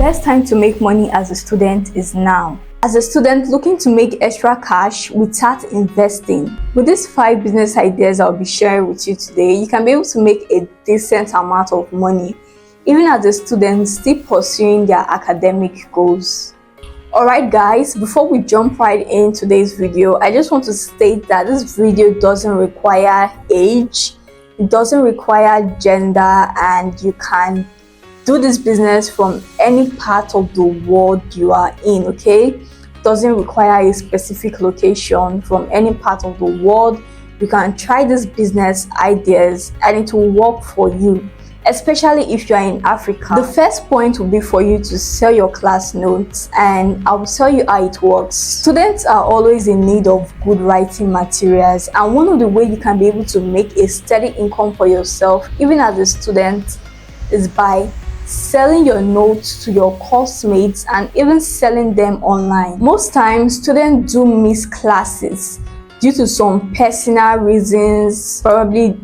best time to make money as a student is now. As a student looking to make extra cash without investing, with these 5 business ideas I'll be sharing with you today, you can be able to make a decent amount of money even as a student still pursuing their academic goals. Alright guys, before we jump right in today's video, I just want to state that this video doesn't require age, it doesn't require gender, and you can do this business from any part of the world you are in, okay? It doesn't require a specific location. From any part of the world you can try this business ideas and it will work for you, especially if you are in Africa. The first point will be for you to sell your class notes, and I will tell you how it works. Students are always in need of good writing materials, and one of the ways you can be able to make a steady income for yourself even as a student is by selling your notes to your course mates and even selling them online. Most times students do miss classes due to some personal reasons, probably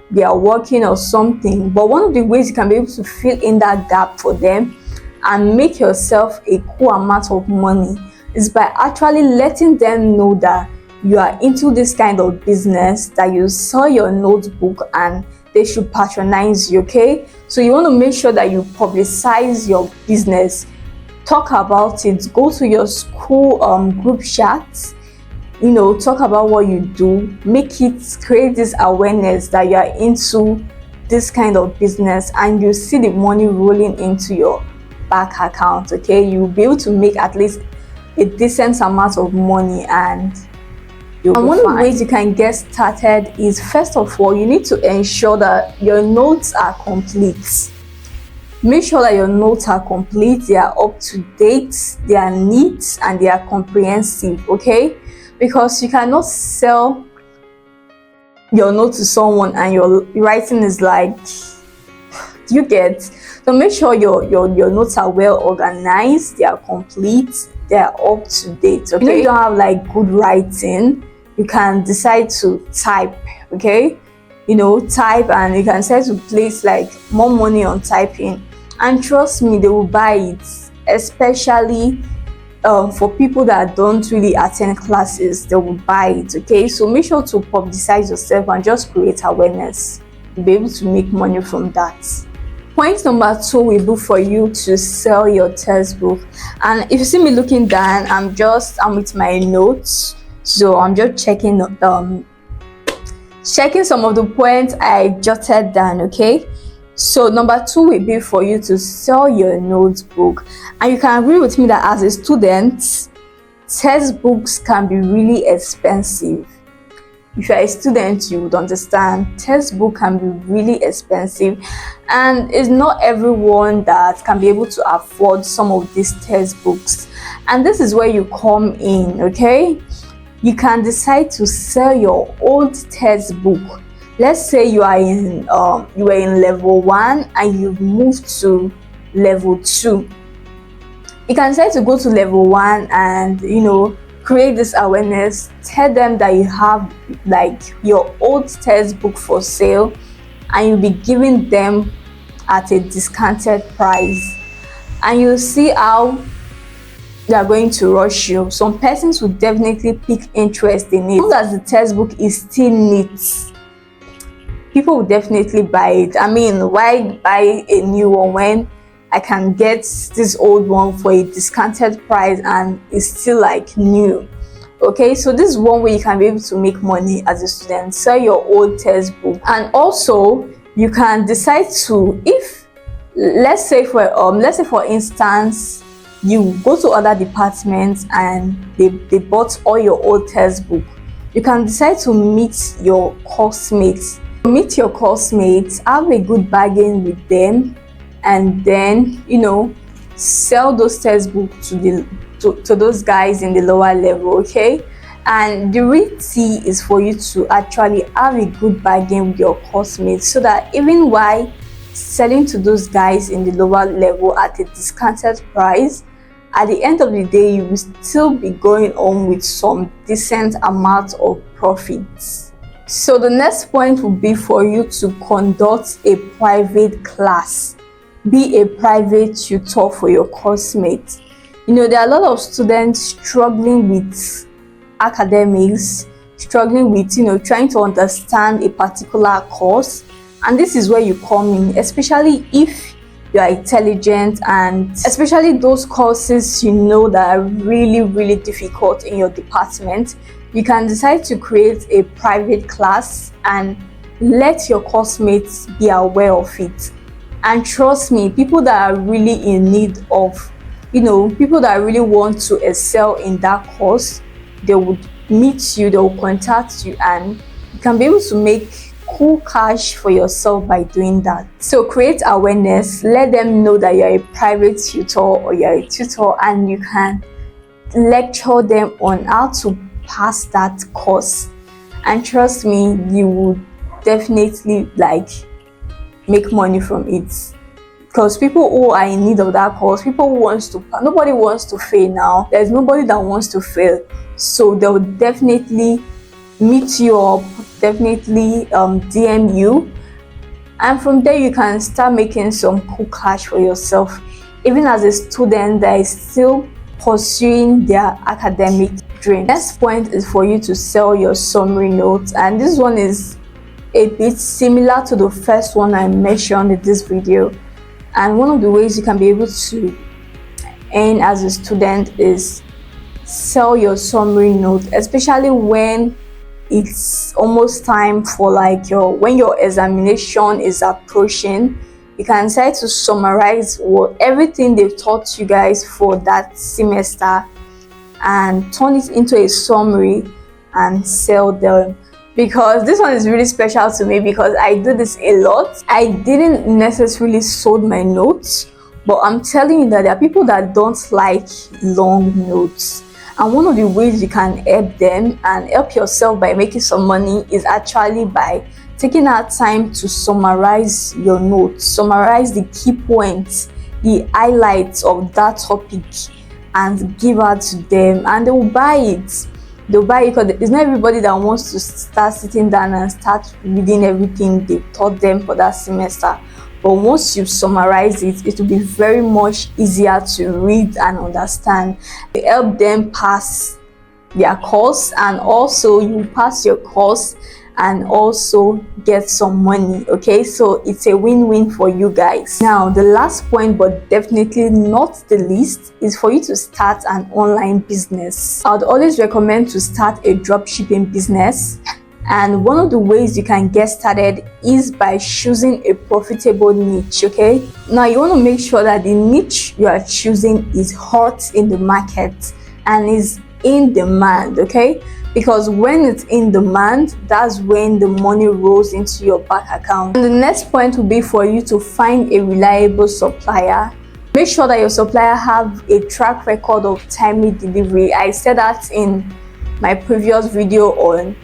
they are working or something, but one of the ways you can be able to fill in that gap for them and make yourself a cool amount of money is by actually letting them know that you are into this kind of business, that you sell your notebook and they should patronize you, okay? So you want to make sure that you publicize your business, talk about it, go to your school group chats, talk about what you do, create this awareness that you are into this kind of business, and you see the money rolling into your bank account, okay? You'll be able to make at least a decent amount of money, and one of the ways you can get started is, first of all, you need to ensure that your notes are complete. Make sure that your notes are complete, they are up to date, they are neat, and they are comprehensive, okay? Because you cannot sell your note to someone and your writing is like, you get. So make sure your notes are well organized, they are complete, they are up to date, okay? If you don't have like good writing, you can decide to type, okay? Type, and you can decide to place like more money on typing, and trust me, they will buy it, especially for people that don't really attend classes. They will buy it, okay? So make sure to publicize yourself and just create awareness. You'll be able to make money from that. Point number 2 will be for you to sell your textbook. And if you see me looking down, I'm with my notes, so I'm just checking some of the points I jotted down, okay? So number 2 will be for you to sell your notebook. And you can agree with me that as a student, textbooks can be really expensive. If you're a student, you would understand textbook can be really expensive, and it's not everyone that can be able to afford some of these textbooks. And this is where you come in, okay? You can decide to sell your old textbook. Let's say you were in level 1 and you've moved to level 2. You can decide to go to level 1 and create this awareness, tell them that you have like your old textbook for sale, and you'll be giving them at a discounted price, and you'll see how they are going to rush you. Some persons will definitely pick interest in it. As long as the textbook is still neat, people will definitely buy it. I mean, why buy a new one when I can get this old one for a discounted price and it's still like new? Okay, so this is one way you can be able to make money as a student. Sell your old textbook. And also you can decide to, if let's say for instance you go to other departments and they bought all your old textbook, you can decide to meet your course mates, have a good bargain with them, and then sell those textbooks to those guys in the lower level, okay? And the real key is for you to actually have a good bargain with your course mates, so that even while selling to those guys in the lower level at a discounted price, at the end of the day you will still be going on with some decent amount of profits. So the next point will be for you to conduct a private class. be a private tutor for your course mates. There are a lot of students struggling with academics, struggling with trying to understand a particular course, and this is where you come in, especially if you are intelligent, and especially those courses that are really, really difficult in your department. You can decide to create a private class and let your course mates be aware of it. And trust me, people that are really in need of people that really want to excel in that course, they would meet you, they will contact you, and you can be able to make cool cash for yourself by doing that. So create awareness, let them know that you're a private tutor or you're a tutor, and you can lecture them on how to pass that course. And trust me, you would definitely make money from it, because people who are in need of that course, nobody wants to fail now. There's nobody that wants to fail, so they'll definitely meet you up, definitely DM you, and from there you can start making some cool cash for yourself, even as a student that is still pursuing their academic dream. Next point is for you to sell your summary notes, and this one is a bit similar to the first one I mentioned in this video. And one of the ways you can be able to earn as a student is sell your summary note, especially when it's almost time for when your examination is approaching. You can decide to summarize everything they've taught you guys for that semester and turn it into a summary and sell them. Because this one is really special to me, because I do this a lot. I didn't necessarily sold my notes, but I'm telling you that there are people that don't like long notes. And one of the ways you can help them and help yourself by making some money is actually by taking that time to summarize your notes, summarize the key points, the highlights of that topic, and give out to them, and they will buy it. They'll buy it because it's not everybody that wants to start sitting down and start reading everything they taught them for that semester. But once you summarize it, it will be very much easier to read and understand. It help them pass their course, and also you pass your course and also get some money. Okay, so it's a win-win for you guys. Now the last point, but definitely not the least, is for you to start an online business. I would always recommend to start a dropshipping business. And one of the ways you can get started is by choosing a profitable niche. Okay, now you want to make sure that the niche you are choosing is hot in the market and is in demand. Okay, because when it's in demand, that's when the money rolls into your bank account. And the next point will be for you to find a reliable supplier. Make sure that your supplier have a track record of timely delivery. I said that in my previous video on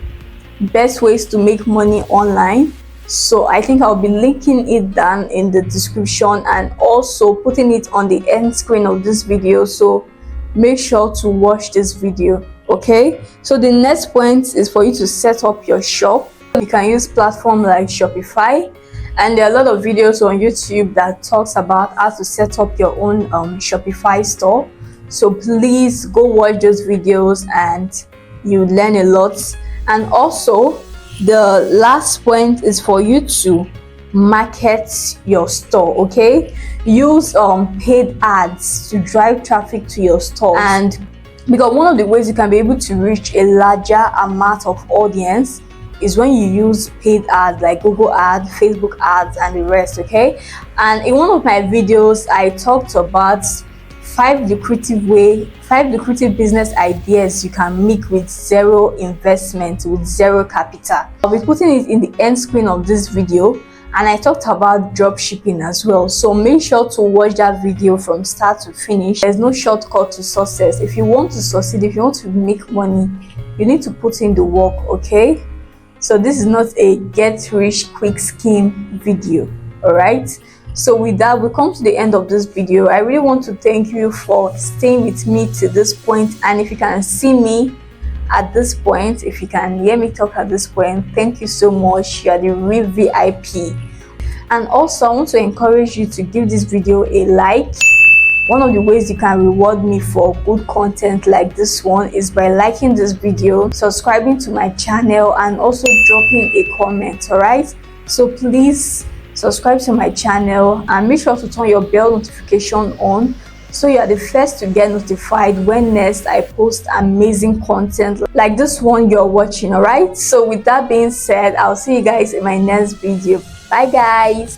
best ways to make money online, so I think I'll be linking it down in the description and also putting it on the end screen of this video, so make sure to watch this video. Okay, so the next point is for you to set up your shop. You can use platforms like Shopify, and there are a lot of videos on YouTube that talks about how to set up your own Shopify store. So please go watch those videos and you learn a lot. And also the last point is for you to market your store. Okay, use paid ads to drive traffic to your store, and because one of the ways you can be able to reach a larger amount of audience is when you use paid ads like Google ads, Facebook ads, and the rest. Okay, and in one of my videos I talked about 5 lucrative business ideas you can make with zero investment, with zero capital. I'll be putting it in the end screen of this video, and I talked about drop shipping as well. So make sure to watch that video from start to finish. There's no shortcut to success. If you want to succeed, if you want to make money, you need to put in the work. Okay, so this is not a get rich quick scheme video. All right, so with that, we come to the end of this video. I really want to thank you for staying with me to this point, and if you can see me at this point, if you can hear me talk at this point, thank you so much. You are the real VIP. And also I want to encourage you to give this video a like. One of the ways you can reward me for good content like this one is by liking this video, subscribing to my channel, and also dropping a comment. All right, so please subscribe to my channel and make sure to turn your bell notification on so you are the first to get notified when next I post amazing content like this one you're watching. All right, so with that being said, I'll see you guys in my next video. Bye guys.